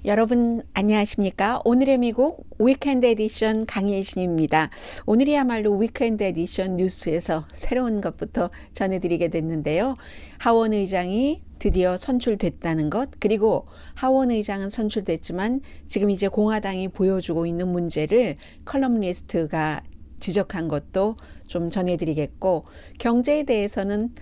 여러분 안녕하십니까? 오늘의 미국 위켄드 에디션 강예신입니다. 오늘이야말로 위켄드 에디션 뉴스에서 새로운 것부터 전해드리게 됐는데요. 하원 의장이 드디어 선출됐다는 것, 그리고 하원 의장은 선출됐지만 지금 이제 공화당이 보여주고 있는 문제를 컬럼니스트가 지적한 것도 좀 전해드리겠고, 경제에 대해서는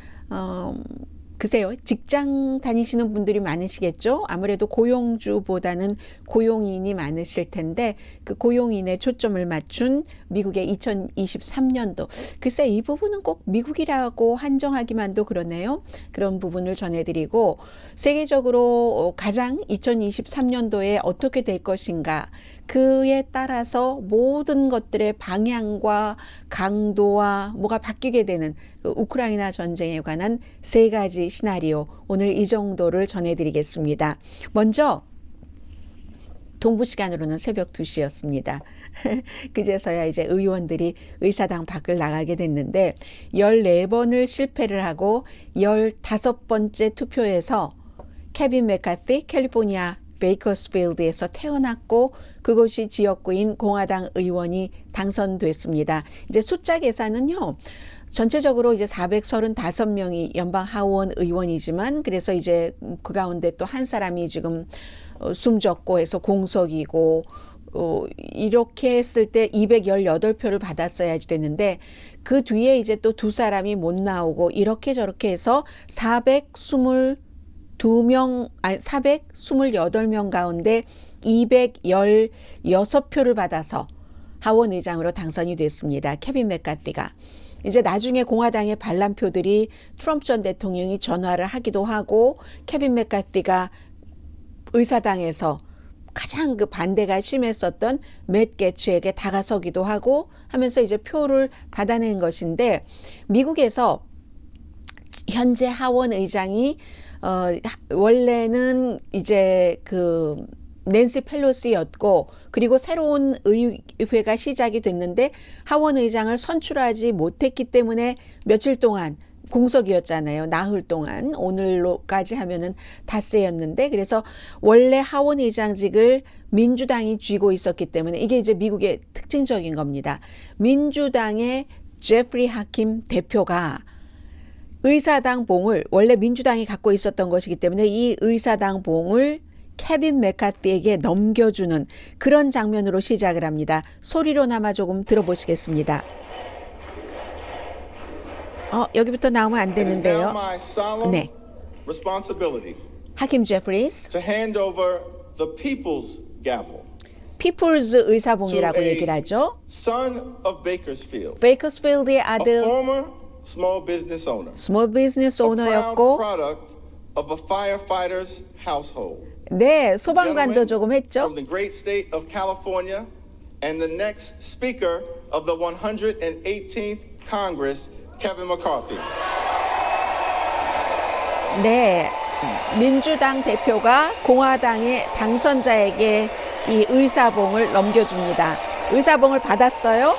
글쎄요, 직장 다니시는 분들이 많으시겠죠? 아무래도 고용주보다는 고용인이 많으실 텐데, 그 고용인에 초점을 맞춘 미국의 2023년도. 글쎄, 이 부분은 꼭 미국이라고 한정하기만도 그러네요. 그런 부분을 전해드리고, 세계적으로 가장 2023년도에 어떻게 될 것인가, 그에 따라서 모든 것들의 방향과 강도와 뭐가 바뀌게 되는 그 우크라이나 전쟁에 관한 세 가지 시나리오, 오늘 이 정도를 전해드리겠습니다. 먼저 동부 시간으로는 새벽 2시였습니다. 그제서야 이제 의원들이 의사당 밖을 나가게 됐는데 14번을 실패를 하고 15번째 투표에서 케빈 맥카티 캘리포니아 베이커스필드에서 태어났고 그곳이 지역구인 공화당 의원이 당선됐습니다. 이제 숫자 계산은요. 전체적으로 이제 435명이 연방 하원 의원이지만 그래서 이제 그 가운데 또 한 사람이 지금 숨졌고 해서 공석이고 이렇게 했을 때 218표를 받았어야지 됐는데 그 뒤에 이제 또 두 사람이 못 나오고 이렇게 저렇게 해서 428명 가운데 216표를 받아서 하원 의장으로 당선이 됐습니다. 케빈 맥카티가. 이제 나중에 공화당의 반란표들이 트럼프 전 대통령이 전화를 하기도 하고 케빈 맥카티가 의사당에서 가장 그 반대가 심했었던 맷 게츠에게 다가서기도 하고 하면서 이제 표를 받아낸 것인데 미국에서 현재 하원 의장이 원래는 이제 그 낸시 펠로시였고 그리고 새로운 의회가 시작이 됐는데 하원 의장을 선출하지 못했기 때문에 며칠 동안 공석이었잖아요. 나흘 동안. 오늘로까지 하면은 닷새였는데 그래서 원래 하원 의장직을 민주당이 쥐고 있었기 때문에 이게 이제 미국의 특징적인 겁니다. 민주당의 제프리 하킴 대표가 의사당 봉을 원래 민주당이 갖고 있었던 것이기 때문에 이 의사당 봉을 케빈 맥카티에게 넘겨주는 그런 장면으로 시작을 합니다. 소리로나마 조금 들어보시겠습니다. 여기부터 나오면 안 되는데요. 네. 하킴 제프리스. 피플즈 의사봉이라고 얘기를 하죠. 베이커스필드의 아들. 스몰 비즈니스 오너였고 네, 소방관도 조금 했죠. From the great state of California and the next speaker of the 118th Congress, Kevin McCarthy. 네, 민주당 대표가 공화당의 당선자에게 이 의사봉을 넘겨줍니다. 의사봉을 받았어요.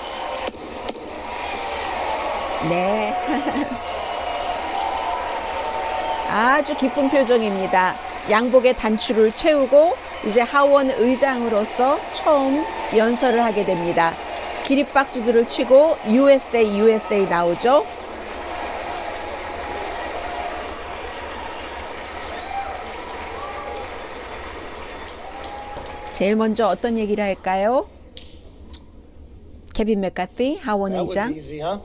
네. 아주 기쁜 표정입니다. 양복의 단추를 채우고 이제 하원 의장으로서 처음 연설을 하게 됩니다. 기립박수들을 치고 USA, USA 나오죠. 제일 먼저 어떤 얘기를 할까요? 케빈 맥카티 하원 의장. Easy, huh?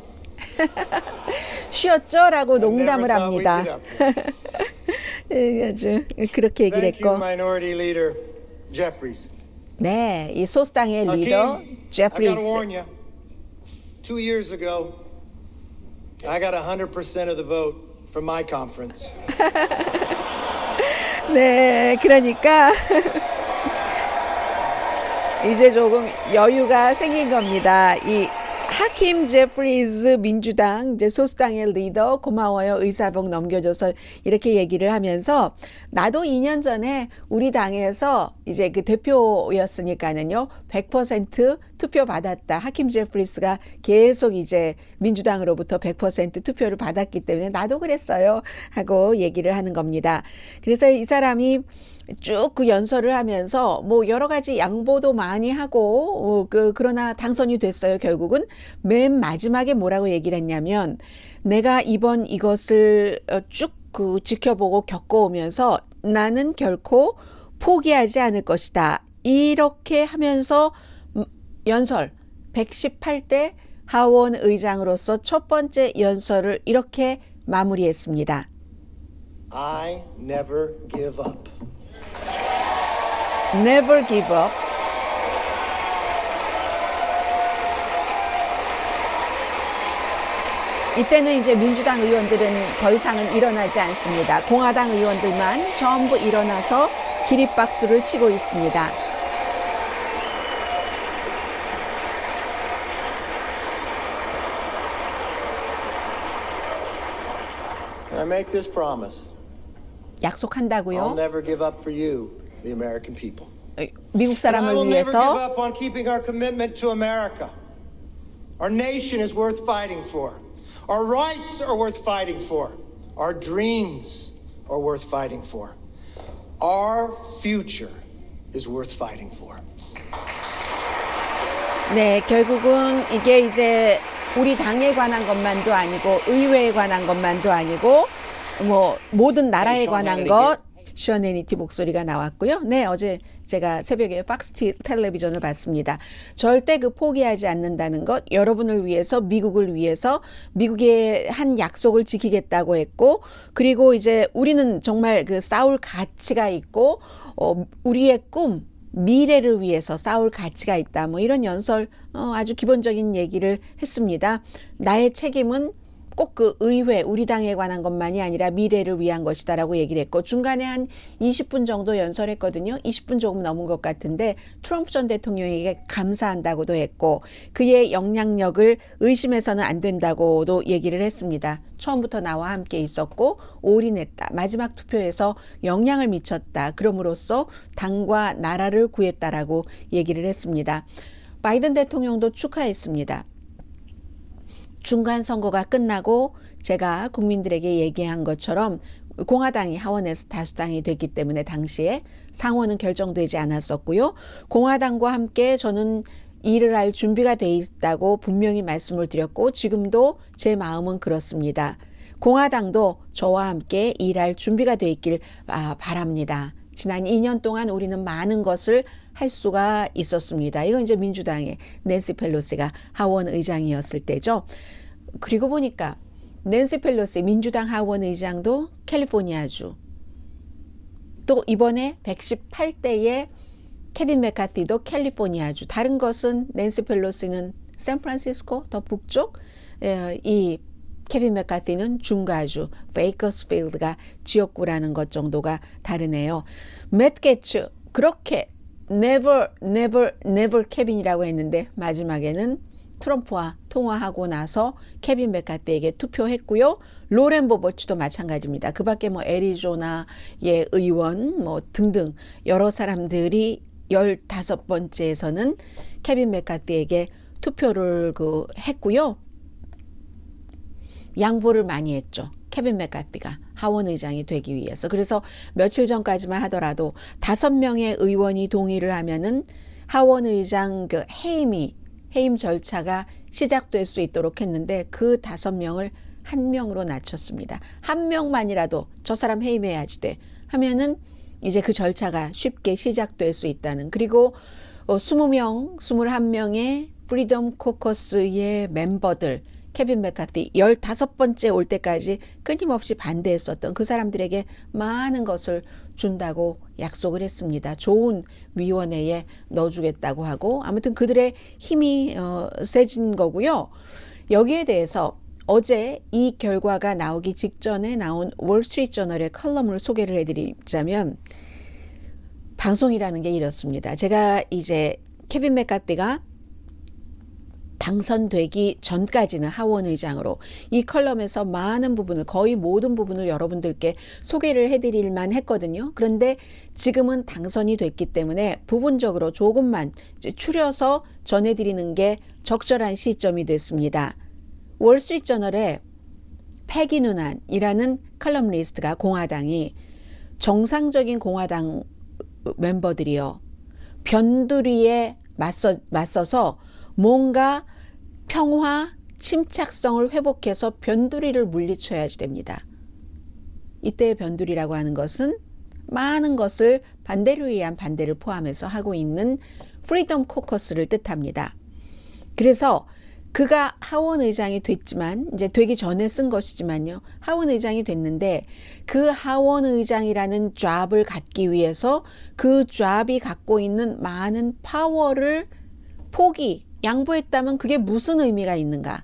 쉬었죠? 라고 농담을 합니다. 아주 그렇게 얘기를 했고. Minority Leader Jeffries. 네, 이 소수당의 리더 제프리스. I gotta warn you. 2 years ago, I got 100% of the vote from my conference. 네, 그러니까 이제 조금 여유가 생긴 겁니다. 이 하킴 제프리즈 민주당 이제 소수당의 리더 고마워요 의사봉 넘겨줘서 이렇게 얘기를 하면서 나도 2년 전에 우리 당에서 이제 그 대표였으니까는요 100% 투표 받았다. 하킴 제프리스가 계속 이제 민주당으로부터 100% 투표를 받았기 때문에 나도 그랬어요 하고 얘기를 하는 겁니다. 그래서 이 사람이 쭉 그 연설을 하면서 뭐 여러 가지 양보도 많이 하고 그러나 당선이 됐어요. 결국은 맨 마지막에 뭐라고 얘기를 했냐면 내가 이번 이것을 쭉 지켜보고 겪어오면서 나는 결코 포기하지 않을 것이다. 이렇게 하면서 연설 118대 하원 의장으로서 첫 번째 연설을 이렇게 마무리했습니다. I never give up. Never give up. 이때는 이제 민주당 의원들은 더 이상은 일어나지 않습니다. 공화당 의원들만 전부 일어나서 기립박수를 치고 있습니다. And I make this promise. I'll 약속한다고요. never give up for you, the American people. 미국 And I 사람을 will never give 위해서 up on keeping our commitment to America. Our nation is worth fighting for. Our rights are worth fighting for. Our dreams are worth fighting for. Our future is worth fighting for. 네, 결국은 이게 이제 우리 당에 관한 것만도 아니고 의회에 관한 것만도 아니고 뭐 모든 나라에 관한 것. 션 해니티 목소리가 나왔고요. 네, 어제 제가 새벽에 박스 텔레비전을 봤습니다. 절대 포기하지 않는다는 것, 여러분을 위해서, 미국을 위해서 미국의 한 약속을 지키겠다고 했고, 그리고 이제 우리는 정말 싸울 가치가 있고, 우리의 꿈, 미래를 위해서 싸울 가치가 있다. 뭐 이런 연설 아주 기본적인 얘기를 했습니다. 나의 책임은 꼭 의회, 우리 당에 관한 것만이 아니라 미래를 위한 것이다라고 얘기를 했고 중간에 한 20분 정도 연설했거든요. 20분 조금 넘은 것 같은데 트럼프 전 대통령에게 감사한다고도 했고 그의 영향력을 의심해서는 안 된다고도 얘기를 했습니다. 처음부터 나와 함께 있었고 올인했다. 마지막 투표에서 영향을 미쳤다. 그럼으로써 당과 나라를 구했다라고 얘기를 했습니다. 바이든 대통령도 축하했습니다. 중간 선거가 끝나고 제가 국민들에게 얘기한 것처럼 공화당이 하원에서 다수당이 됐기 때문에 당시에 상원은 결정되지 않았었고요. 공화당과 함께 저는 일을 할 준비가 돼 있다고 분명히 말씀을 드렸고 지금도 제 마음은 그렇습니다. 공화당도 저와 함께 일할 준비가 돼 있길 바랍니다. 지난 2년 동안 우리는 많은 것을 할 수가 있었습니다. 이건 이제 민주당의 낸시 펠로시가 하원 의장이었을 때죠. 그리고 보니까 낸시 펠로시 민주당 하원 의장도 캘리포니아주 또 이번에 118대의 케빈 메카티도 캘리포니아주 다른 것은 낸시 펠로시는 샌프란시스코 더 북쪽 이 케빈 메카티는 중가주 베이커스필드가 지역구라는 것 정도가 다르네요. 맷 게츠 그렇게 never 케빈이라고 했는데 마지막에는 트럼프와 통화하고 나서 케빈 메카티에게 투표했고요. 로렌 보버츠도 마찬가지입니다. 그 밖에 뭐 애리조나의 의원 뭐 등등 여러 사람들이 15번째에서는 케빈 메카티에게 투표를 했고요. 양보를 많이 했죠. 케빈 메카티가 하원 의장이 되기 위해서. 그래서 며칠 전까지만 하더라도 5명의 의원이 동의를 하면은 하원 의장 해임 절차가 시작될 수 있도록 했는데 그 5명을 1명으로 낮췄습니다. 1명만이라도 저 사람 해임해야지 돼 하면은 이제 그 절차가 쉽게 시작될 수 있다는. 그리고 21명의 프리덤 코커스의 멤버들 케빈 메카티 15번째 올 때까지 끊임없이 반대했었던 그 사람들에게 많은 것을 준다고 약속을 했습니다. 좋은 위원회에 넣어주겠다고 하고 아무튼 그들의 힘이 세진 거고요. 여기에 대해서 어제 이 결과가 나오기 직전에 나온 월스트리트저널의 컬럼을 소개를 해드리자면 방송이라는 게 이렇습니다. 제가 이제 케빈 메카티가 당선되기 전까지는 하원 의장으로 이 컬럼에서 많은 부분을 거의 모든 부분을 여러분들께 소개를 해드릴 만 했거든요. 그런데 지금은 당선이 됐기 때문에 부분적으로 조금만 이제 추려서 전해드리는 게 적절한 시점이 됐습니다. 월스트리트저널에 패기 누난이라는 칼럼니스트가 공화당이 정상적인 공화당 멤버들이요. 변두리에 맞서서 뭔가 평화, 침착성을 회복해서 변두리를 물리쳐야지 됩니다. 이때의 변두리라고 하는 것은 많은 것을 반대를 위한 반대를 포함해서 하고 있는 프리덤 코커스를 뜻합니다. 그래서 그가 하원 의장이 됐지만 이제 되기 전에 쓴 것이지만요. 하원 의장이 됐는데 그 하원 의장이라는 잡을 갖기 위해서 그 잡이 갖고 있는 많은 파워를 양보했다면 그게 무슨 의미가 있는가?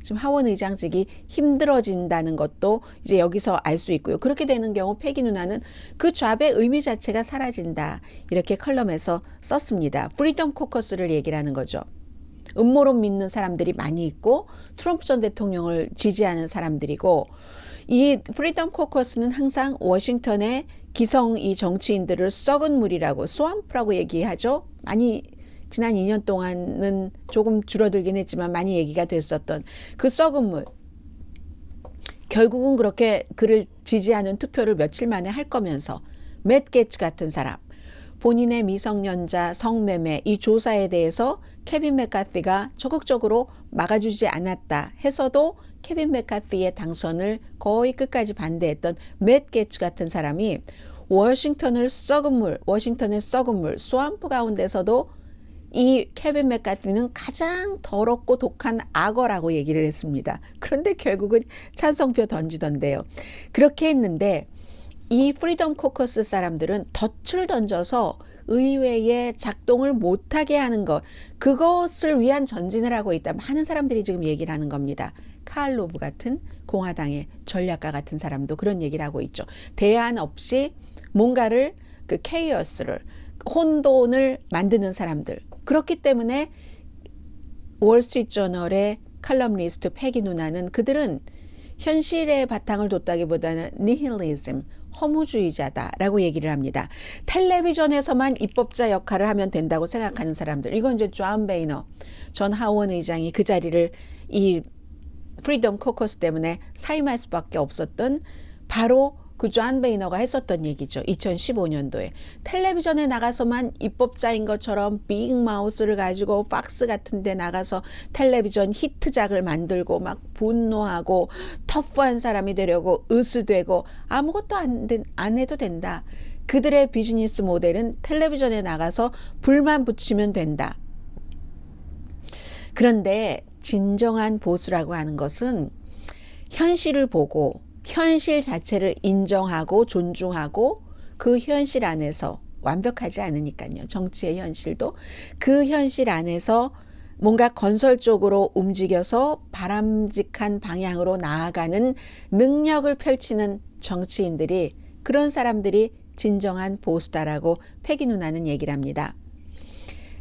지금 하원 의장직이 힘들어진다는 것도 이제 여기서 알 수 있고요. 그렇게 되는 경우 패기 누나는 그 잡의 의미 자체가 사라진다. 이렇게 컬럼에서 썼습니다. 프리덤 코커스를 얘기를 하는 거죠. 음모론 믿는 사람들이 많이 있고 트럼프 전 대통령을 지지하는 사람들이고 이 프리덤 코커스는 항상 워싱턴의 기성 이 정치인들을 썩은 물이라고 스왑프라고 얘기하죠. 많이 지난 2년 동안은 조금 줄어들긴 했지만 많이 얘기가 됐었던 그 썩은 물. 결국은 그렇게 그를 지지하는 투표를 며칠 만에 할 거면서 맷 게츠 같은 사람. 본인의 미성년자 성매매 이 조사에 대해서 케빈 맥카티가 적극적으로 막아주지 않았다 해서도 케빈 맥카티의 당선을 거의 끝까지 반대했던 맷 게츠 같은 사람이 워싱턴의 썩은 물, 스왑프 가운데서도 이 케빈 맥카티는 가장 더럽고 독한 악어라고 얘기를 했습니다. 그런데 결국은 찬성표 던지던데요. 그렇게 했는데 이 프리덤 코커스 사람들은 덫을 던져서 의회에 작동을 못하게 하는 것, 그것을 위한 전진을 하고 있다. 많은 사람들이 지금 얘기를 하는 겁니다. 칼 로브 같은 공화당의 전략가 같은 사람도 그런 얘기를 하고 있죠. 대안 없이 뭔가를 그 케이어스를 혼돈을 만드는 사람들. 그렇기 때문에 월스트리트저널의 칼럼니스트 패기 누나는 그들은 현실의 바탕을 뒀다기보다는 니힐리즘, 허무주의자다라고 얘기를 합니다. 텔레비전에서만 입법자 역할을 하면 된다고 생각하는 사람들. 이건 이제 존 베이너 전 하원 의장이 그 자리를 이 프리덤 코커스 때문에 사임할 수밖에 없었던 바로 그 존 베이너가 했었던 얘기죠. 2015년도에 텔레비전에 나가서만 입법자인 것처럼 빅마우스를 가지고 팍스 같은 데 나가서 텔레비전 히트작을 만들고 막 분노하고 터프한 사람이 되려고 으스대고 아무것도 안 해도 된다. 그들의 비즈니스 모델은 텔레비전에 나가서 불만 붙이면 된다. 그런데 진정한 보수라고 하는 것은 현실을 보고 현실 자체를 인정하고 존중하고 그 현실 안에서 완벽하지 않으니까요. 정치의 현실도 그 현실 안에서 뭔가 건설적으로 움직여서 바람직한 방향으로 나아가는 능력을 펼치는 정치인들이 그런 사람들이 진정한 보수다라고 패기 누나는 얘기를 합니다.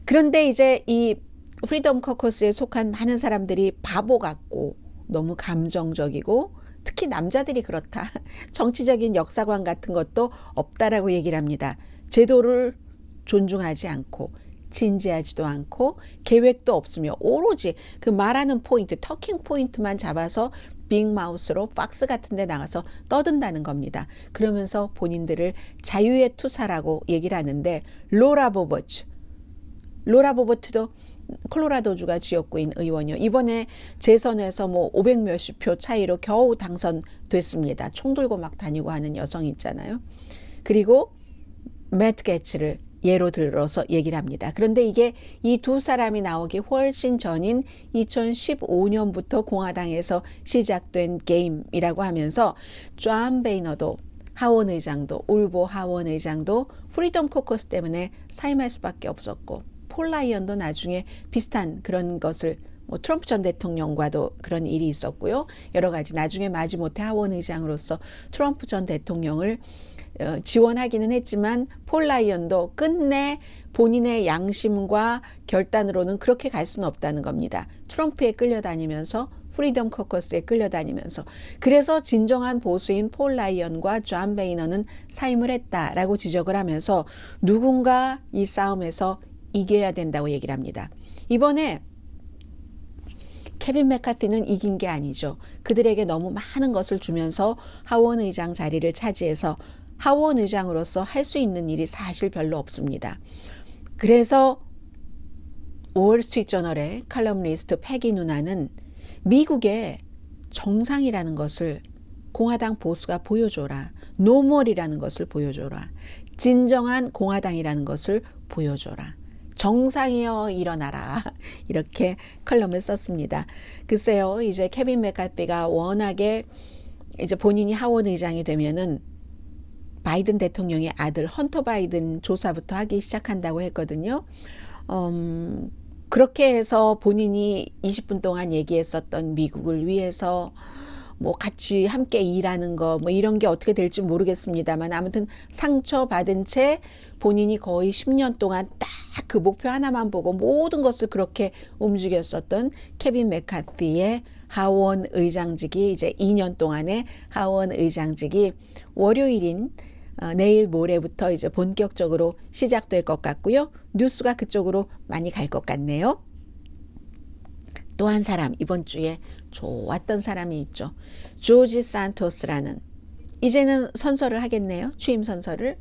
그런데 이제 이 프리덤 코커스에 속한 많은 사람들이 바보 같고 너무 감정적이고 특히 남자들이 그렇다. 정치적인 역사관 같은 것도 없다라고 얘기를 합니다. 제도를 존중하지 않고 진지하지도 않고 계획도 없으며 오로지 그 말하는 포인트, 터킹 포인트만 잡아서 빅마우스로 팍스 같은 데 나가서 떠든다는 겁니다. 그러면서 본인들을 자유의 투사라고 얘기를 하는데 로라 보버트도 콜로라도주가 지역구인 의원이요. 이번에 재선에서 뭐 500 몇십 표 차이로 겨우 당선됐습니다. 총 들고 막 다니고 하는 여성 있잖아요. 그리고 맷 게츠를 예로 들어서 얘기를 합니다. 그런데 이게 이 두 사람이 나오기 훨씬 전인 2015년부터 공화당에서 시작된 게임이라고 하면서 존 베이너도 하원 의장도 울보 하원 의장도 프리덤 코커스 때문에 사임할 수밖에 없었고 폴 라이언도 나중에 비슷한 그런 것을 뭐 트럼프 전 대통령과도 그런 일이 있었고요. 여러 가지 나중에 마지못해 하원 의장으로서 트럼프 전 대통령을 지원하기는 했지만 폴 라이언도 끝내 본인의 양심과 결단으로는 그렇게 갈 수는 없다는 겁니다. 트럼프에 끌려다니면서 프리덤 코커스에 끌려다니면서 그래서 진정한 보수인 폴 라이언과 존 베이너는 사임을 했다라고 지적을 하면서 누군가 이 싸움에서 이겨야 된다고 얘기를 합니다. 이번에 케빈 맥카티는 이긴 게 아니죠. 그들에게 너무 많은 것을 주면서 하원 의장 자리를 차지해서 하원 의장으로서 할 수 있는 일이 사실 별로 없습니다. 그래서 월스트리트저널의 칼럼니스트 패기 누나는 미국의 정상이라는 것을 공화당 보수가 보여줘라. 노멀이라는 것을 보여줘라. 진정한 공화당이라는 것을 보여줘라. 정상이여 일어나라. 이렇게 컬럼을 썼습니다. 글쎄요, 이제 케빈 맥카티가 워낙에 이제 본인이 하원 의장이 되면은 바이든 대통령의 아들 헌터 바이든 조사부터 하기 시작한다고 했거든요. 그렇게 해서 본인이 20분 동안 얘기했었던 미국을 위해서 뭐 같이 함께 일하는 거 뭐 이런 게 어떻게 될지 모르겠습니다만 아무튼 상처받은 채 본인이 거의 10년 동안 딱 그 목표 하나만 보고 모든 것을 그렇게 움직였었던 케빈 맥카티의 하원 의장직이 이제 2년 동안의 하원 의장직이 월요일인 내일 모레부터 이제 본격적으로 시작될 것 같고요. 뉴스가 그쪽으로 많이 갈 것 같네요. 또 한 사람 이번 주에 좋았던 사람이 있죠. 조지 산토스라는 이제는 선서를 하겠네요. 취임 선서를.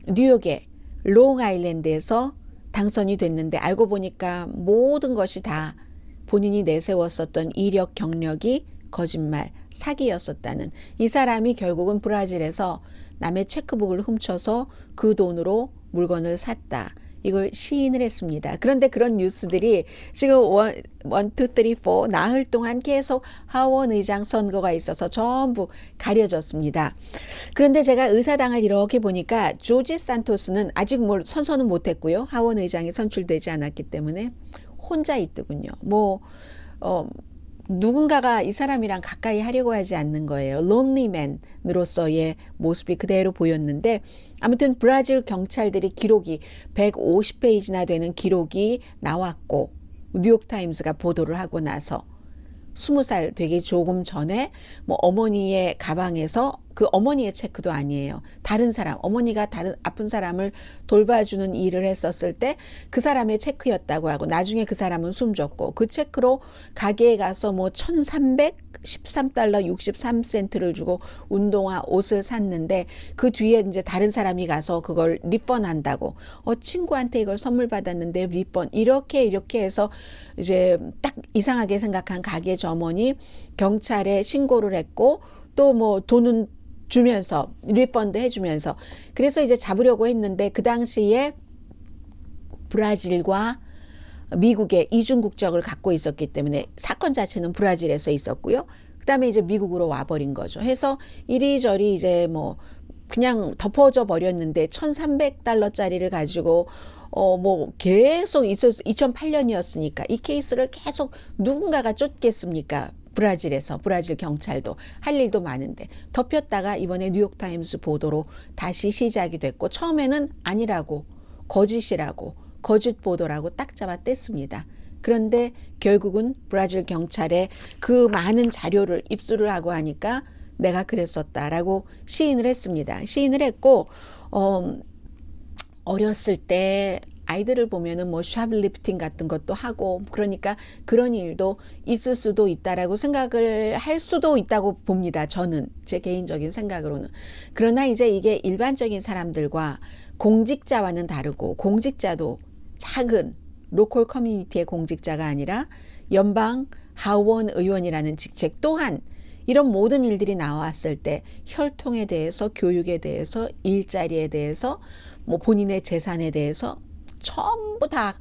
뉴욕의 롱아일랜드에서 당선이 됐는데 알고 보니까 모든 것이 다 본인이 내세웠었던 이력 경력이 거짓말, 사기였었다는 이 사람이 결국은 브라질에서 남의 체크북을 훔쳐서 그 돈으로 물건을 샀다. 이걸 시인을 했습니다. 그런데 그런 뉴스들이 지금 1, 2, 3, 4 나흘 동안 계속 하원 의장 선거가 있어서 전부 가려졌습니다. 그런데 제가 의사당을 이렇게 보니까 조지 산토스는 아직 뭘 선서는 못했고요. 하원 의장이 선출되지 않았기 때문에 혼자 있더군요. 누군가가 이 사람이랑 가까이 하려고 하지 않는 거예요. 론리맨으로서의 모습이 그대로 보였는데 아무튼 브라질 경찰들이 기록이 150페이지나 되는 기록이 나왔고 뉴욕타임스가 보도를 하고 나서 20살 되기 조금 전에 뭐 어머니의 가방에서 그 어머니의 체크도 아니에요. 다른 사람, 어머니가 다른 아픈 사람을 돌봐주는 일을 했었을 때 그 사람의 체크였다고 하고 나중에 그 사람은 숨졌고 그 체크로 가게에 가서 뭐 1313달러 63센트를 주고 운동화 옷을 샀는데 그 뒤에 이제 다른 사람이 가서 그걸 리펀한다고 친구한테 이걸 선물 받았는데 리펀 이렇게 해서 이제 딱 이상하게 생각한 가게 점원이 경찰에 신고를 했고 또 뭐 돈은 주면서 리펀드 해주면서 그래서 이제 잡으려고 했는데 그 당시에 브라질과 미국의 이중 국적을 갖고 있었기 때문에 사건 자체는 브라질에서 있었고요. 그다음에 이제 미국으로 와버린 거죠. 해서 이리저리 이제 뭐 그냥 덮어져 버렸는데 1,300달러짜리를 가지고 뭐 계속 2008년이었으니까 이 케이스를 계속 누군가가 쫓겠습니까? 브라질에서 브라질 경찰도 할 일도 많은데 덮였다가 이번에 뉴욕타임스 보도로 다시 시작이 됐고 처음에는 아니라고 거짓이라고 거짓 보도라고 딱 잡아 뗐습니다. 그런데 결국은 브라질 경찰에 그 많은 자료를 입수를 하고 하니까 내가 그랬었다라고 시인을 했습니다. 시인을 했고 어렸을 때 아이들을 보면은 뭐 샤블리프팅 같은 것도 하고 그러니까 그런 일도 있을 수도 있다라고 생각을 할 수도 있다고 봅니다. 저는 제 개인적인 생각으로는. 그러나 이제 이게 일반적인 사람들과 공직자와는 다르고 공직자도 작은 로컬 커뮤니티의 공직자가 아니라 연방 하원 의원이라는 직책 또한 이런 모든 일들이 나왔을 때 혈통에 대해서 교육에 대해서 일자리에 대해서 뭐 본인의 재산에 대해서 전부 다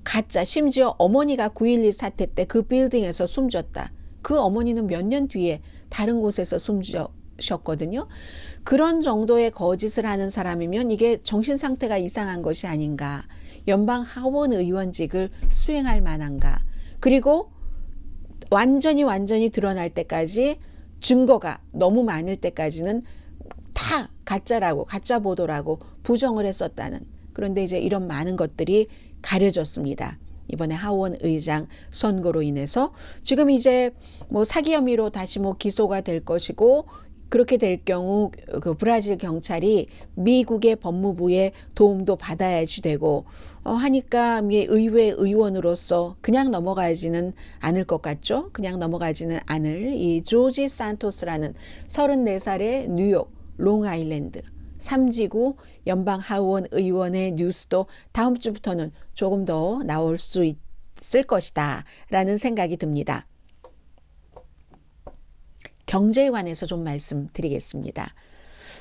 가짜. 심지어 어머니가 9.11 사태 때 그 빌딩에서 숨졌다. 그 어머니는 몇 년 뒤에 다른 곳에서 숨지셨거든요. 그런 정도의 거짓을 하는 사람이면 이게 정신 상태가 이상한 것이 아닌가. 연방 하원 의원직을 수행할 만한가. 그리고 완전히 드러날 때까지 증거가 너무 많을 때까지는 다 가짜라고, 가짜 보도라고 부정을 했었다는. 그런데 이제 이런 많은 것들이 가려졌습니다. 이번에 하원 의장 선거로 인해서 지금 이제 뭐 사기 혐의로 다시 뭐 기소가 될 것이고, 그렇게 될 경우 그 브라질 경찰이 미국의 법무부의 도움도 받아야지 되고 하니까 의회 의원으로서 그냥 넘어가지는 않을 것 같죠. 그냥 넘어가지는 않을 이 조지 산토스라는 34살의 뉴욕 롱아일랜드 3지구 연방 하원 의원의 뉴스도 다음 주부터는 조금 더 나올 수 있을 것이다 라는 생각이 듭니다. 경제에 관해서 좀 말씀드리겠습니다.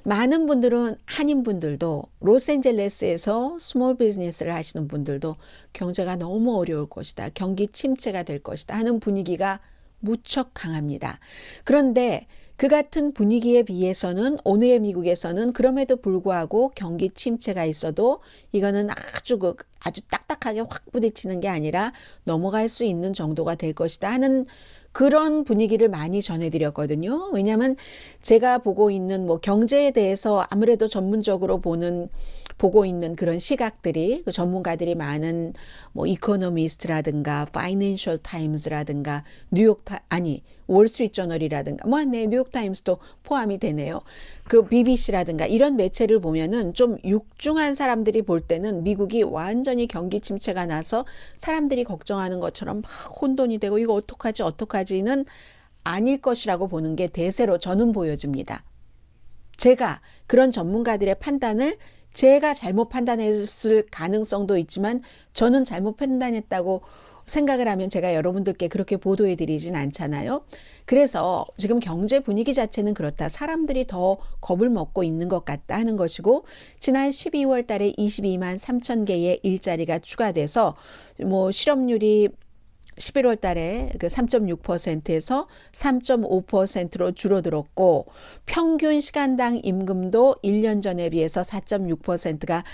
많은 분들은, 한인분들도, 로스앤젤레스에서 스몰 비즈니스를 하시는 분들도 경제가 너무 어려울 것이다, 경기 침체가 될 것이다 하는 분위기가 무척 강합니다. 그런데 그 같은 분위기에 비해서는 오늘의 미국에서는 그럼에도 불구하고 경기 침체가 있어도 이거는 아주 딱딱하게 확 부딪히는 게 아니라 넘어갈 수 있는 정도가 될 것이다 하는 그런 분위기를 많이 전해드렸거든요. 왜냐하면 제가 보고 있는 뭐 경제에 대해서 아무래도 전문적으로 보고 있는 그런 시각들이, 그 전문가들이 많은 뭐 이코노미스트라든가 파이낸셜 타임스라든가 월스트리트저널이라든가 뉴욕타임스도 포함이 되네요. 그 BBC라든가 이런 매체를 보면은 좀 육중한 사람들이 볼 때는 미국이 완전히 경기 침체가 나서 사람들이 걱정하는 것처럼 막 혼돈이 되고 이거 어떡하지는 아닐 것이라고 보는 게 대세로 저는 보여집니다. 제가 그런 전문가들의 판단을 제가 잘못 판단했을 가능성도 있지만 저는 잘못 판단했다고 생각을 하면 제가 여러분들께 그렇게 보도해 드리진 않잖아요. 그래서 지금 경제 분위기 자체는 그렇다. 사람들이 더 겁을 먹고 있는 것 같다 하는 것이고, 지난 12월 달에 22만 3천 개의 일자리가 추가돼서 뭐 실업률이 11월 달에 그 3.6%에서 3.5%로 줄어들었고, 평균 시간당 임금도 1년 전에 비해서 4.6%가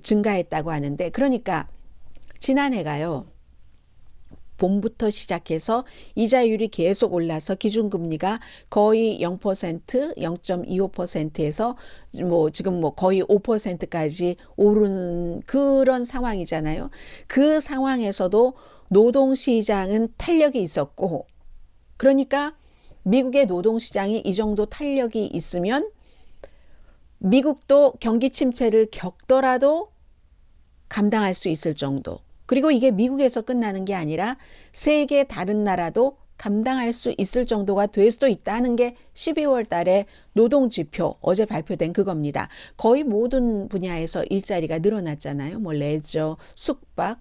증가했다고 하는데, 그러니까 지난해가요, 봄부터 시작해서 이자율이 계속 올라서 기준금리가 거의 0%, 0.25%에서 지금 거의 5%까지 오르는 그런 상황이잖아요. 그 상황에서도 노동시장은 탄력이 있었고, 그러니까 미국의 노동시장이 이 정도 탄력이 있으면 미국도 경기 침체를 겪더라도 감당할 수 있을 정도. 그리고 이게 미국에서 끝나는 게 아니라 세계 다른 나라도 감당할 수 있을 정도가 될 수도 있다는 게 12월 달에 노동지표 어제 발표된 그겁니다. 거의 모든 분야에서 일자리가 늘어났잖아요. 레저, 숙박,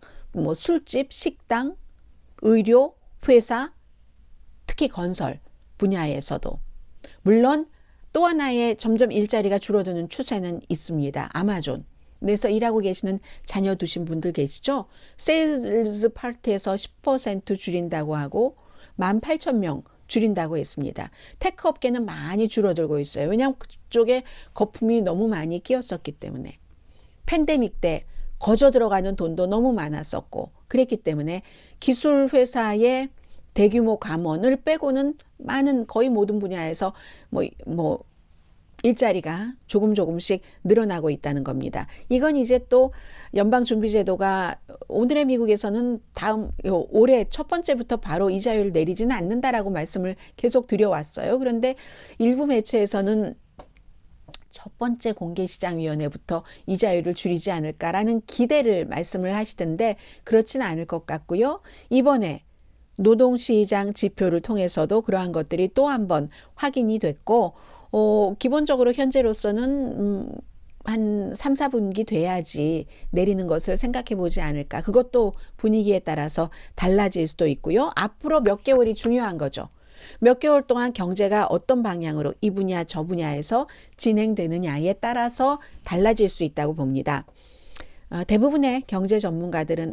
술집, 식당, 의료, 회사, 특히 건설 분야에서도. 물론 또 하나의 점점 일자리가 줄어드는 추세는 있습니다. 아마존. 그래서 일하고 계시는 자녀 두신 분들 계시죠? 세일즈 파트에서 10% 줄인다고 하고 18,000명 줄인다고 했습니다. 테크 업계는 많이 줄어들고 있어요. 왜냐하면 그쪽에 거품이 너무 많이 끼었었기 때문에. 팬데믹 때 거저 들어가는 돈도 너무 많았었고 그랬기 때문에 기술 회사의 대규모 감원을 빼고는 거의 모든 분야에서 일자리가 조금씩 늘어나고 있다는 겁니다. 이건 이제 또 연방준비제도가 오늘의 미국에서는 올해 첫 번째부터 바로 이자율을 내리지는 않는다라고 말씀을 계속 드려왔어요. 그런데 일부 매체에서는 첫 번째 공개시장위원회부터 이자율을 줄이지 않을까라는 기대를 말씀을 하시던데 그렇지는 않을 것 같고요. 이번에 노동시장 지표를 통해서도 그러한 것들이 또 한 번 확인이 됐고 기본적으로 현재로서는 한 3, 4분기 돼야지 내리는 것을 생각해 보지 않을까. 그것도 분위기에 따라서 달라질 수도 있고요. 앞으로 몇 개월이 중요한 거죠. 몇 개월 동안 경제가 어떤 방향으로 이 분야 저 분야에서 진행되느냐에 따라서 달라질 수 있다고 봅니다. 대부분의 경제 전문가들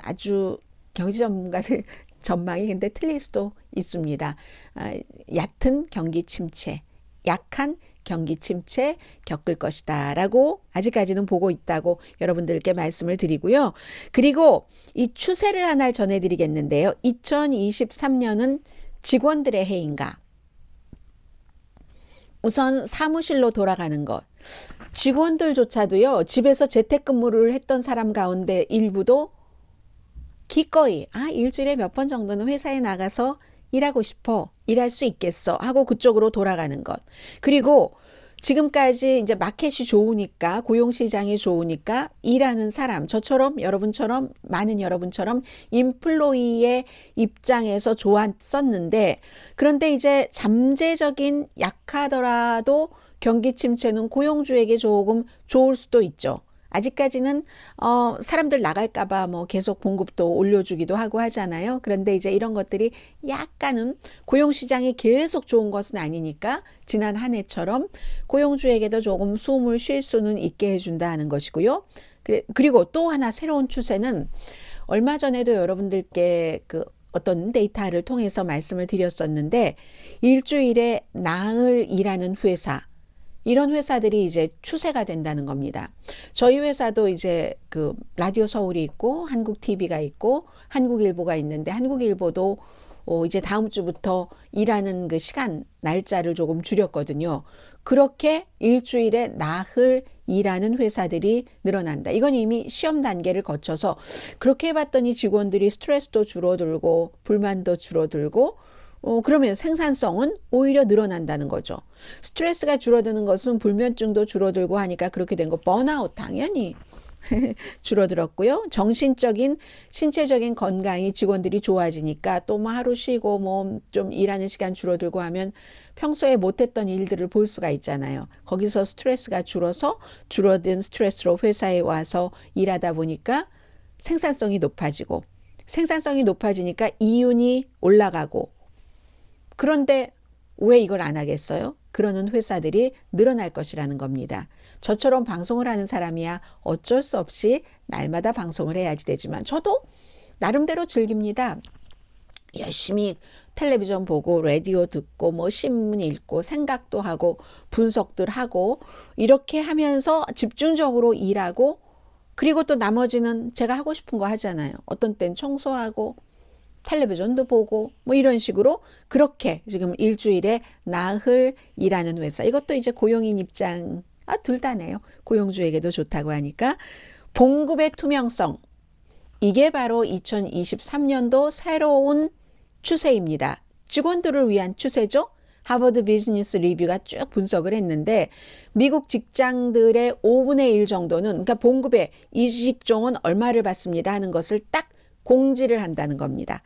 전망이 근데 틀릴 수도 있습니다. 얕은 경기 침체, 약한 경기 침체 겪을 것이다 라고 아직까지는 보고 있다고 여러분들께 말씀을 드리고요. 그리고 이 추세를 하나 전해드리겠는데요. 2023년은 직원들의 해인가? 우선 사무실로 돌아가는 것. 직원들조차도요, 집에서 재택근무를 했던 사람 가운데 일부도 기꺼이 일주일에 몇 번 정도는 회사에 나가서 일하고 싶어, 일할 수 있겠어 하고 그쪽으로 돌아가는 것. 그리고 지금까지 이제 마켓이 좋으니까, 고용시장이 좋으니까 일하는 사람, 저처럼 여러분처럼, 많은 여러분처럼 인플로이의 입장에서 좋았었는데, 그런데 이제 잠재적인 약하더라도 경기 침체는 고용주에게 조금 좋을 수도 있죠. 아직까지는 사람들 나갈까봐 뭐 계속 봉급도 올려주기도 하고 하잖아요. 그런데 이제 이런 것들이 약간은 고용시장이 계속 좋은 것은 아니니까 지난 한 해처럼 고용주에게도 조금 숨을 쉴 수는 있게 해준다 하는 것이고요. 그리고 또 하나 새로운 추세는 얼마 전에도 여러분들께 그 어떤 데이터를 통해서 말씀을 드렸었는데, 일주일에 나흘 일하는 회사, 이런 회사들이 이제 추세가 된다는 겁니다. 저희 회사도 이제 그 라디오 서울이 있고 한국 TV가 있고 한국일보가 있는데, 한국일보도 이제 다음 주부터 일하는 그 시간 날짜를 조금 줄였거든요. 그렇게 일주일에 나흘 일하는 회사들이 늘어난다. 이건 이미 시험 단계를 거쳐서 그렇게 해봤더니 직원들이 스트레스도 줄어들고 불만도 줄어들고 그러면 생산성은 오히려 늘어난다는 거죠. 스트레스가 줄어드는 것은 불면증도 줄어들고 하니까 그렇게 된 거, 번아웃 당연히 줄어들었고요. 정신적인, 신체적인 건강이 직원들이 좋아지니까 또 뭐 하루 쉬고 뭐 좀 일하는 시간 줄어들고 하면 평소에 못했던 일들을 볼 수가 있잖아요. 거기서 스트레스가 줄어서 줄어든 스트레스로 회사에 와서 일하다 보니까 생산성이 높아지고, 생산성이 높아지니까 이윤이 올라가고, 그런데 왜 이걸 안 하겠어요? 그러는 회사들이 늘어날 것이라는 겁니다. 저처럼 방송을 하는 사람이야 어쩔 수 없이 날마다 방송을 해야지 되지만, 저도 나름대로 즐깁니다. 열심히 텔레비전 보고 라디오 듣고 뭐 신문 읽고 생각도 하고 분석들 하고 이렇게 하면서 집중적으로 일하고, 그리고 또 나머지는 제가 하고 싶은 거 하잖아요. 어떤 땐 청소하고 텔레비전도 보고 뭐 이런 식으로 그렇게 지금 일주일에 나흘 일하는 회사, 이것도 이제 고용인 입장 둘 다네요. 고용주에게도 좋다고 하니까. 봉급의 투명성, 이게 바로 2023년도 새로운 추세입니다. 직원들을 위한 추세죠. 하버드 비즈니스 리뷰가 쭉 분석을 했는데, 미국 직장들의 5분의 1 정도는, 그러니까 봉급의 이 직종은 얼마를 받습니다 하는 것을 딱 공지를 한다는 겁니다.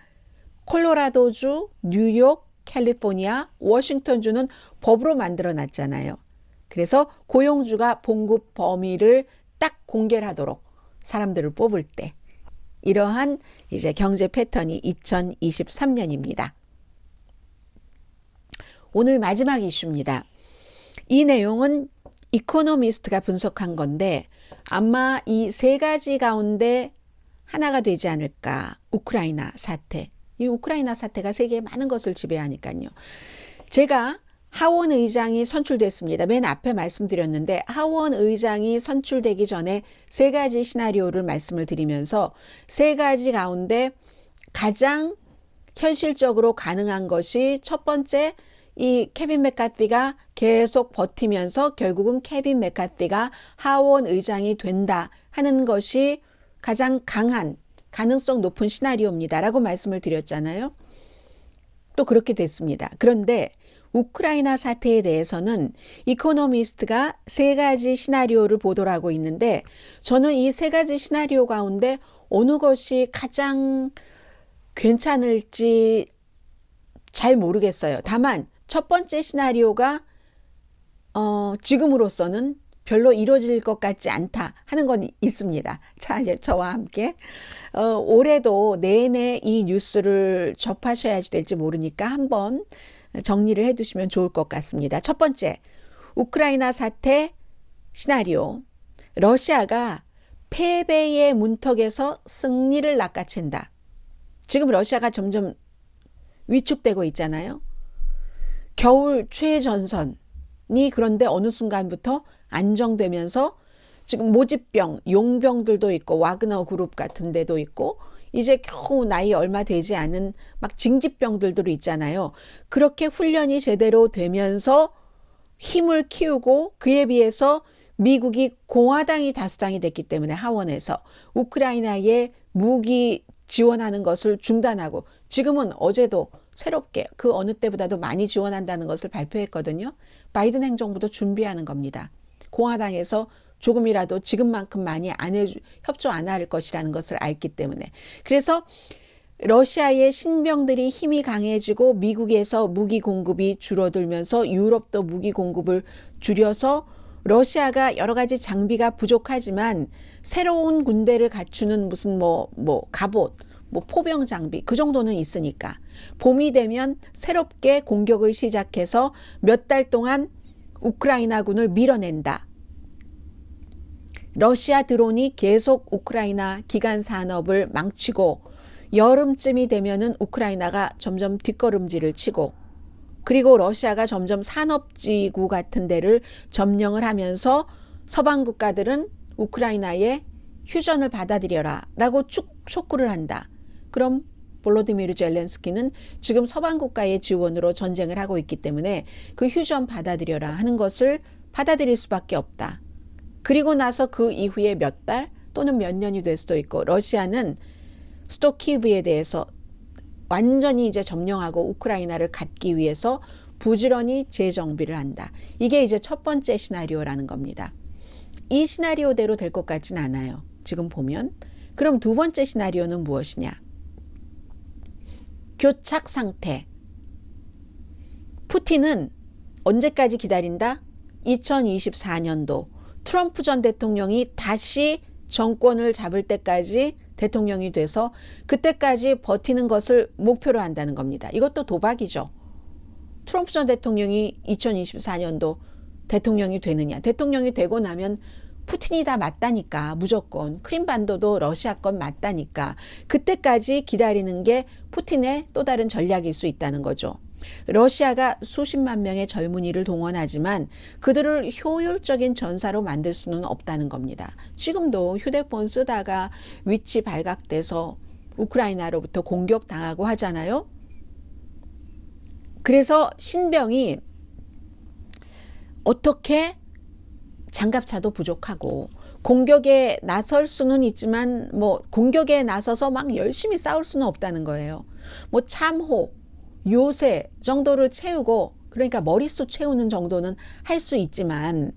콜로라도주, 뉴욕, 캘리포니아, 워싱턴주는 법으로 만들어 놨잖아요. 그래서 고용주가 봉급 범위를 딱 공개를 하도록 사람들을 뽑을 때, 이러한 이제 경제 패턴이 2023년입니다. 오늘 마지막 이슈입니다. 이 내용은 이코노미스트가 분석한 건데, 아마 이 세 가지 가운데 하나가 되지 않을까. 우크라이나 사태. 이 우크라이나 사태가 세계의 많은 것을 지배하니까요. 제가 하원 의장이 선출됐습니다. 맨 앞에 말씀드렸는데, 하원 의장이 선출되기 전에 세 가지 시나리오를 말씀을 드리면서, 세 가지 가운데 가장 현실적으로 가능한 것이, 첫 번째, 이 케빈 맥카티가 계속 버티면서 결국은 케빈 맥카티가 하원 의장이 된다 하는 것이 가장 강한, 가능성 높은 시나리오입니다 라고 말씀을 드렸잖아요. 또 그렇게 됐습니다. 그런데 우크라이나 사태에 대해서는 이코노미스트가 세 가지 시나리오를 보도하고 있는데, 저는 이 세 가지 시나리오 가운데 어느 것이 가장 괜찮을지 잘 모르겠어요. 다만 첫 번째 시나리오가 지금으로서는 별로 이루어질 것 같지 않다 하는 건 있습니다. 자, 이제 저와 함께 올해도 내내 이 뉴스를 접하셔야지 될지 모르니까 한번 정리를 해두시면 좋을 것 같습니다. 첫 번째, 우크라이나 사태 시나리오. 러시아가 패배의 문턱에서 승리를 낚아챈다. 지금 러시아가 점점 위축되고 있잖아요. 겨울 최전선, 그런데 어느 순간부터 안정되면서 지금 모집병, 용병들도 있고 와그너 그룹 같은 데도 있고 이제 겨우 나이 얼마 되지 않은 막 징집병들도 있잖아요. 그렇게 훈련이 제대로 되면서 힘을 키우고 그에 비해서 미국이 공화당이 다수당이 됐기 때문에 하원에서 우크라이나에 무기 지원하는 것을 중단하고 지금은 어제도 새롭게 그 어느 때보다도 많이 지원한다는 것을 발표했거든요. 바이든 행정부도 준비하는 겁니다. 공화당에서 조금이라도 지금만큼 많이 협조 안 할 것이라는 것을 알기 때문에. 그래서 러시아의 신병들이 힘이 강해지고 미국에서 무기 공급이 줄어들면서 유럽도 무기 공급을 줄여서 러시아가 여러 가지 장비가 부족하지만 새로운 군대를 갖추는 무슨 갑옷, 포병 장비 그 정도는 있으니까 봄이 되면 새롭게 공격을 시작해서 몇 달 동안 우크라이나군을 밀어낸다. 러시아 드론이 계속 우크라이나 기간 산업을 망치고 여름쯤이 되면은 우크라이나가 점점 뒷걸음질을 치고 그리고 러시아가 점점 산업지구 같은 데를 점령을 하면서 서방 국가들은 우크라이나에 휴전을 받아들여라 라고 쭉 촉구를 한다. 그럼 볼로디미르 젤렌스키는 지금 서방 국가의 지원으로 전쟁을 하고 있기 때문에 그 휴전 받아들여라 하는 것을 받아들일 수밖에 없다. 그리고 나서 그 이후에 몇 달 또는 몇 년이 될 수도 있고 러시아는 수도 키예브에 대해서 완전히 이제 점령하고 우크라이나를 갖기 위해서 부지런히 재정비를 한다. 이게 이제 첫 번째 시나리오라는 겁니다. 이 시나리오대로 될 것 같진 않아요. 지금 보면. 그럼 두 번째 시나리오는 무엇이냐? 교착 상태. 푸틴은 언제까지 기다린다? 2024년도 트럼프 전 대통령이 다시 정권을 잡을 때까지 대통령이 돼서 그때까지 버티는 것을 목표로 한다는 겁니다. 이것도 도박이죠. 트럼프 전 대통령이 2024년도 대통령이 되느냐. 대통령이 되고 나면 푸틴이 다 맞다니까. 무조건. 크림반도도 러시아 건 맞다니까. 그때까지 기다리는 게 푸틴의 또 다른 전략일 수 있다는 거죠. 러시아가 수십만 명의 젊은이를 동원하지만 그들을 효율적인 전사로 만들 수는 없다는 겁니다. 지금도 휴대폰 쓰다가 위치 발각돼서 우크라이나로부터 공격당하고 하잖아요. 그래서 신병이 어떻게 장갑차도 부족하고 공격에 나설 수는 있지만 공격에 나서서 막 열심히 싸울 수는 없다는 거예요. 참호 요새 정도를 채우고 그러니까 머릿수 채우는 정도는 할 수 있지만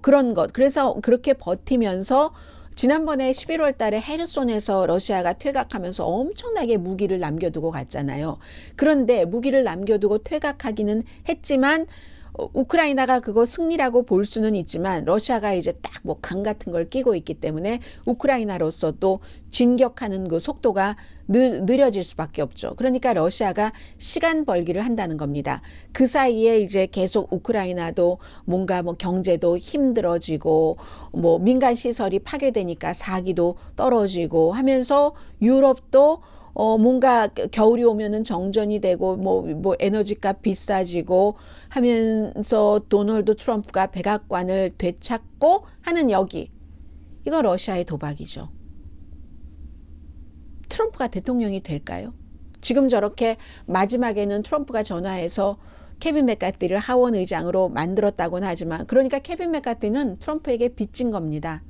그런 것. 그래서 그렇게 버티면서 지난번에 11월 달에 헤르손에서 러시아가 퇴각하면서 엄청나게 무기를 남겨두고 갔잖아요. 그런데 무기를 남겨두고 퇴각하기는 했지만 우크라이나가 그거 승리라고 볼 수는 있지만 러시아가 이제 딱 강 같은 걸 끼고 있기 때문에 우크라이나로서 또 진격하는 그 속도가 느려질 수밖에 없죠. 그러니까 러시아가 시간 벌기를 한다는 겁니다. 그 사이에 이제 계속 우크라이나도 뭔가 경제도 힘들어지고 민간 시설이 파괴되니까 사기도 떨어지고 하면서 유럽도 뭔가 겨울이 오면은 정전이 되고 에너지값 비싸지고 하면서 도널드 트럼프가 백악관을 되찾고 하는 여기. 이거 러시아의 도박이죠. 트럼프가 대통령이 될까요? 지금 저렇게 마지막에는 트럼프가 전화해서 케빈 맥카티를 하원 의장으로 만들었다고는 하지만 그러니까 케빈 맥카티는 트럼프에게 빚진 겁니다.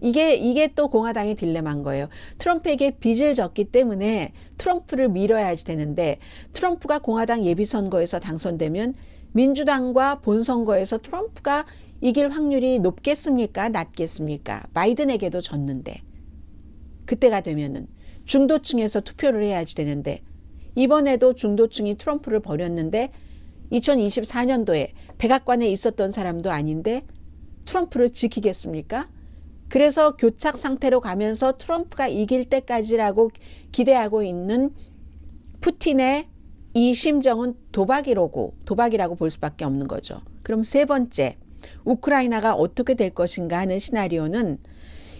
이게 또 공화당의 딜레마인 거예요. 트럼프에게 빚을 졌기 때문에 트럼프를 밀어야지 되는데 트럼프가 공화당 예비선거에서 당선되면 민주당과 본선거에서 트럼프가 이길 확률이 높겠습니까? 낮겠습니까? 바이든에게도 졌는데 그때가 되면은 중도층에서 투표를 해야지 되는데 이번에도 중도층이 트럼프를 버렸는데 2024년도에 백악관에 있었던 사람도 아닌데 트럼프를 지키겠습니까? 그래서 교착 상태로 가면서 트럼프가 이길 때까지라고 기대하고 있는 푸틴의 이 심정은 도박이라고 볼 수밖에 없는 거죠. 그럼 세 번째, 우크라이나가 어떻게 될 것인가 하는 시나리오는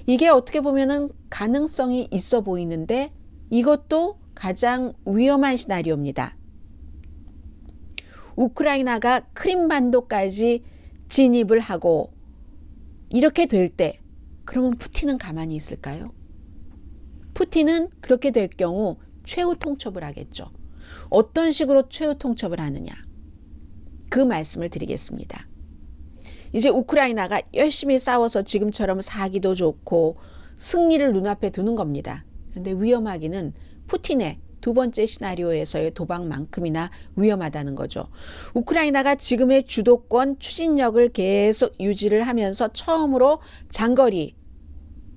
이게 어떻게 보면은 가능성이 있어 보이는데 이것도 가장 위험한 시나리오입니다. 우크라이나가 크림반도까지 진입을 하고 이렇게 될 때 그러면 푸틴은 가만히 있을까요? 푸틴은 그렇게 될 경우 최후 통첩을 하겠죠. 어떤 식으로 최후 통첩을 하느냐? 그 말씀을 드리겠습니다. 이제 우크라이나가 열심히 싸워서 지금처럼 사기도 좋고 승리를 눈앞에 두는 겁니다. 그런데 위험하기는 푸틴의 두 번째 시나리오에서의 도박만큼이나 위험하다는 거죠. 우크라이나가 지금의 주도권 추진력을 계속 유지를 하면서 처음으로 장거리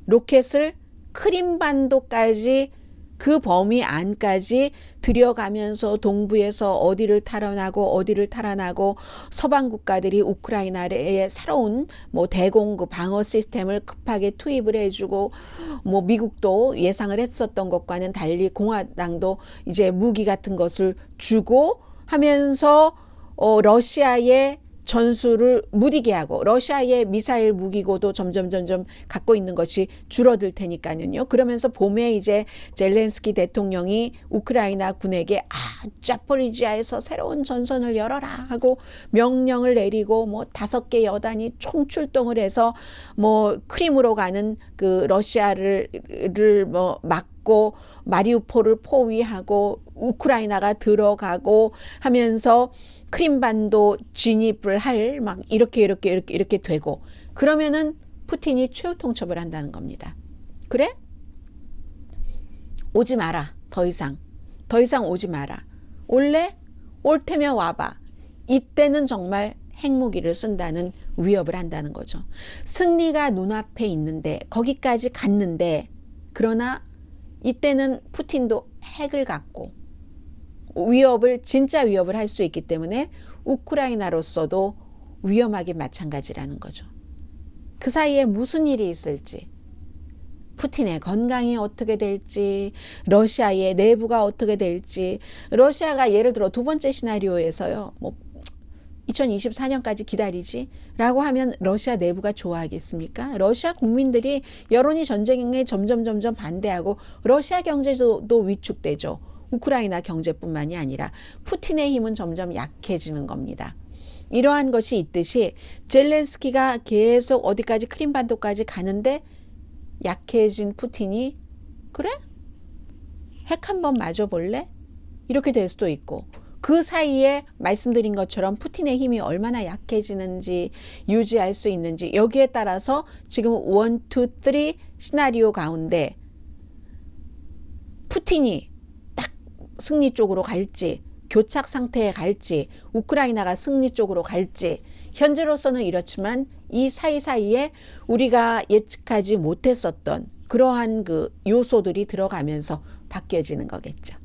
로켓을 크림반도까지 그 범위 안까지 들여가면서 동부에서 어디를 탈환하고 서방 국가들이 우크라이나의 새로운 대공급 방어 시스템을 급하게 투입을 해주고 미국도 예상을 했었던 것과는 달리 공화당도 이제 무기 같은 것을 주고 하면서 러시아의 전술을 무디게 하고 러시아의 미사일 무기고도 점점 갖고 있는 것이 줄어들 테니까요. 그러면서 봄에 이제 젤렌스키 대통령이 우크라이나 군에게 자포리지아에서 새로운 전선을 열어라 하고 명령을 내리고 5개 여단이 총출동을 해서 크림으로 가는 그 러시아를 막고 마리우폴을 포위하고 우크라이나가 들어가고 하면서 크림반도 진입을 할 이렇게 되고 그러면은 푸틴이 최후 통첩을 한다는 겁니다. 그래? 오지 마라. 더 이상 오지 마라. 올래? 올 테면 와봐. 이때는 정말 핵무기를 쓴다는 위협을 한다는 거죠. 승리가 눈앞에 있는데 거기까지 갔는데 그러나 이때는 푸틴도 핵을 갖고 진짜 위협을 할 수 있기 때문에 우크라이나로서도 위험하게 마찬가지라는 거죠. 그 사이에 무슨 일이 있을지, 푸틴의 건강이 어떻게 될지, 러시아의 내부가 어떻게 될지, 러시아가 예를 들어 두 번째 시나리오에서요, 2024년까지 기다리지? 라고 하면 러시아 내부가 좋아하겠습니까? 러시아 국민들이 여론이 전쟁에 점점 반대하고 러시아 경제도 위축되죠. 우크라이나 경제뿐만이 아니라 푸틴의 힘은 점점 약해지는 겁니다. 이러한 것이 있듯이 젤렌스키가 계속 어디까지 크림반도까지 가는데 약해진 푸틴이 그래? 핵 한번 맞아볼래? 이렇게 될 수도 있고 그 사이에 말씀드린 것처럼 푸틴의 힘이 얼마나 약해지는지 유지할 수 있는지 여기에 따라서 지금 1, 2, 3 시나리오 가운데 푸틴이 딱 승리 쪽으로 갈지 교착 상태에 갈지 우크라이나가 승리 쪽으로 갈지 현재로서는 이렇지만 이 사이사이에 우리가 예측하지 못했었던 그러한 그 요소들이 들어가면서 바뀌어지는 거겠죠.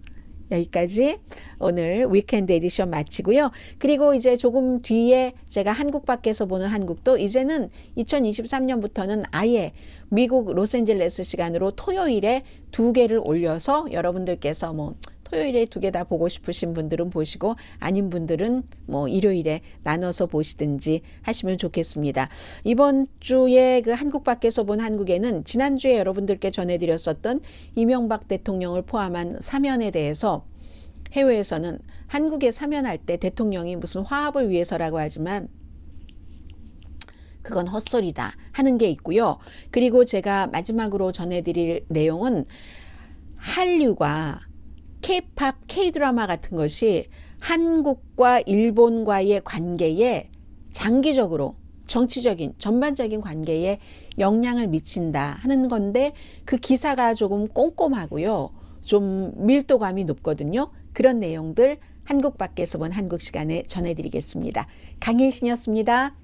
여기까지 오늘 위켄드 에디션 마치고요. 그리고 이제 조금 뒤에 제가 한국 밖에서 보는 한국도 이제는 2023년부터는 아예 미국 로스앤젤레스 시간으로 토요일에 2개를 올려서 여러분들께서 토요일에 2개 다 보고 싶으신 분들은 보시고 아닌 분들은 일요일에 나눠서 보시든지 하시면 좋겠습니다. 이번 주에 그 한국 밖에서 본 한국에는 지난주에 여러분들께 전해드렸었던 이명박 대통령을 포함한 사면에 대해서 해외에서는 한국에 사면할 때 대통령이 무슨 화합을 위해서라고 하지만 그건 헛소리다 하는 게 있고요. 그리고 제가 마지막으로 전해드릴 내용은 한류가 K-팝, K-드라마 같은 것이 한국과 일본과의 관계에 장기적으로 정치적인 전반적인 관계에 영향을 미친다 하는 건데 그 기사가 조금 꼼꼼하고요. 좀 밀도감이 높거든요. 그런 내용들 한국 밖에서 본 한국 시간에 전해드리겠습니다. 강혜신이었습니다.